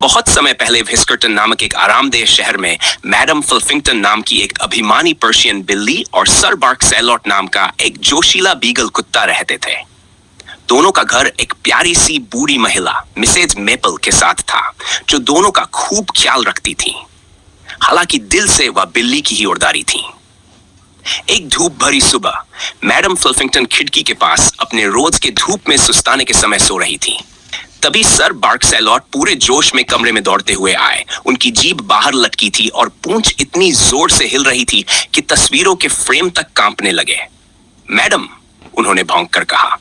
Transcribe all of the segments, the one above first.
बहुत समय पहले व्हिस्करटन नामक एक आरामदेह शहर में मैडम फिल्फिंगटन नाम की एक अभिमानी पर्शियन बिल्ली और सर बार्क सैलॉट नाम का एक जोशीला बीगल कुत्ता रहते थे। दोनों का घर एक प्यारी सी बूढ़ी महिला मिसेज मेपल के साथ था, जो दोनों का खूब ख्याल रखती थी। हालांकि दिल से वह बिल्ली की ही उड़दारी थी। एक धूप भरी सुबह मैडम फिल्फिंगटन खिड़की के पास अपने रोज के धूप में सुस्ताने के समय सो रही थी। तभी सर बार्क सैलॉट पूरे जोश में कमरे में दौड़ते हुए आए। उनकी जीभ बाहर लटकी थी और पूंछ इतनी जोर से हिल रही थी कि तस्वीरों के फ्रेम तक कांपने लगे। मैडम, उन्होंने भौंक कर कहा,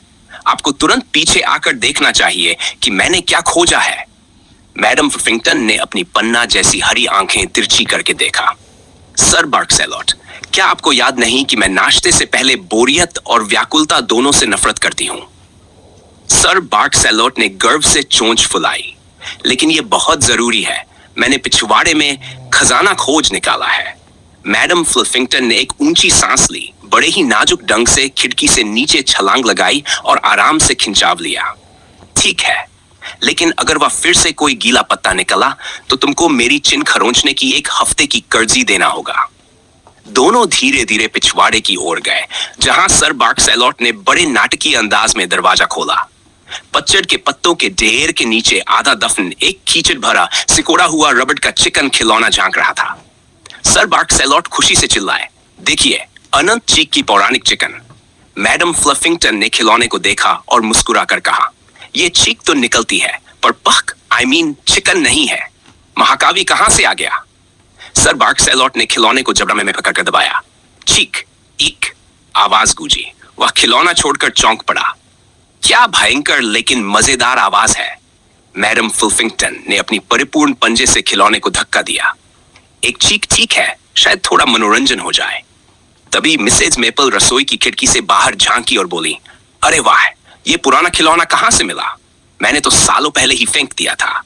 आपको तुरंत पीछे आकर देखना चाहिए कि मैंने क्या खोजा है। मैडम फिल्फिंगटन ने अपनी पन्ना जैसी हरी आंखें तिरछी करके देखा। सर बार्क सैलॉट, क्या आपको याद नहीं कि मैं नाश्ते से पहले बोरियत और व्याकुलता दोनों से नफरत करती हूं? सर बार्क सैलॉट ने गर्व से चोंच फुलाई। लेकिन यह बहुत जरूरी है, मैंने पिछवाड़े में खजाना खोज निकाला है। मैडम फिल्फिंगटन ने एक ऊंची सांस ली, बड़े ही नाजुक ढंग से खिड़की से नीचे छलांग लगाई और आराम से खिंचाव लिया। ठीक है, लेकिन अगर वह फिर से कोई गीला पत्ता निकला तो तुमको मेरी चिन खरोंचने की एक हफ्ते की कर्जी देना होगा। दोनों धीरे धीरे पिछवाड़े की ओर गए, जहां सर बार्क सैलॉट ने बड़े नाटकीय अंदाज में दरवाजा खोला। पतझड़ के पत्तों के ढेर के नीचे आधा दफन एक कीचड़ भरा सिकोड़ा हुआ रबड़ का चिकन खिलौना झांक रहा था। सर बार्क सैलॉट खुशी से चिल्लाए, देखिए, अनंत चीक की पौराणिक चिकन। मैडम फिल्फिंगटन ने खिलौने को देखा और मुस्कुरा कर कहा, यह चीक तो निकलती है, पर पक चिकन नहीं है। महाकाव्य कहां से आ गया? सर बार्क सैलॉट ने खिलौने को जबड़ा में पकड़कर दबाया। चीक, ईक, आवाज गूंजी। वह खिलौना छोड़कर चौंक पड़ा। क्या भयंकर लेकिन मजेदार आवाज है। मैडम फिल्फिंगटन ने अपनी परिपूर्ण पंजे से खिलौने को धक्का दिया। एक चीक ठीक है, शायद थोड़ा मनोरंजन हो जाए। तभी मिसेज मेपल रसोई की खिड़की से बाहर झांकी और बोली, अरे वाह, ये पुराना खिलौना कहां से मिला? मैंने तो सालों पहले ही फेंक दिया था।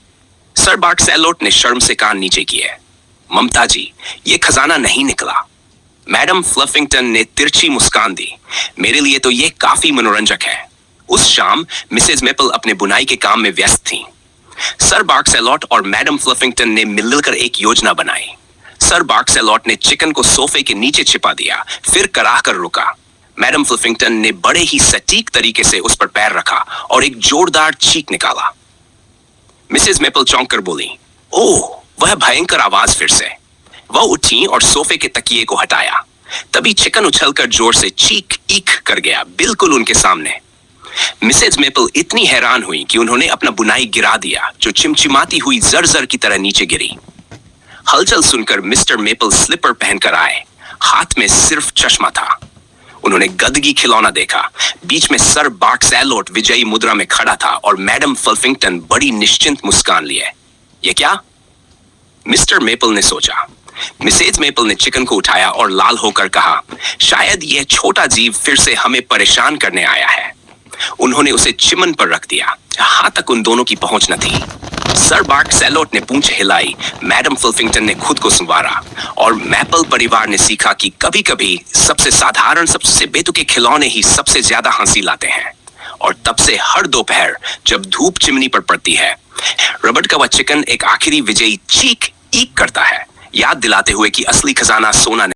सर बार्क सैलॉट ने शर्म से कान नीचे किए। ममता जी, ये खजाना नहीं निकला। मैडम फिल्फिंगटन ने तिरछी मुस्कान दी। मेरे लिए तो ये काफी मनोरंजक है। उस शाम मिसेज मेपल अपने बुनाई के काम में व्यस्त थीं। सर बार्क सैलॉट और मैडम फिल्फिंगटन ने मिलकर एक योजना बनाई। सर बार्क सैलॉट ने चिकन को सोफे के नीचे छिपा दिया, फिर कराह कर रुका। मैडम फिल्फिंगटन ने बड़े ही सटीक तरीके से उस पर पैर रखा और एक जोरदार चीख निकाला। मिसेज मेपल चौंक कर बोली, ओह, वह भयंकर आवाज फिर से। वह उठी और सोफे के तकिए को हटाया। तभी चिकन उछलकर जोर से चीख ईक कर गया, बिल्कुल उनके सामने। मिसेज मेपल इतनी हैरान हुई कि उन्होंने अपना बुनाई गिरा दिया, जो चिमचिमाती हुई जर की तरह नीचे गिरी। हलचल सुनकर मिस्टर मेपल स्लीपर पहनकर आए। हाथ में सिर्फ चश्मा था। उन्होंने गदगी खिलौना देखा। बीच में सर बार्क सैलॉट विजयी मुद्रा में खड़ा था और मैडम फिल्फिंगटन बड़ी निश्चिंत मुस्कान लिए। ये क्या? मिस्टर मेपल ने सोचा। मिसेज मेपल ने चिकन को उठाया और लाल होकर कहा, शायद यह छोटा जीव फिर से हमें परेशान करने आया है। उन्होंने उसे चिमन पर रख दिया, जहां तक उन दोनों की पहुंच न थी। सर बार्क सैलॉट ने पूंछ हिलाई। मैडम फिल्फिंगटन ने खुद को संवारा और मैपल परिवार ने सीखा कि कभी-कभी सबसे साधारण, सबसे बेतुके खिलौने ही सबसे ज्यादा हंसी लाते हैं। और तब से हर दोपहर जब धूप चिमनी पर पड़ती है, रबड़ का वह चिकन एक आखिरी विजयी चीख ईक करता है, याद दिलाते हुए कि असली खजाना सोना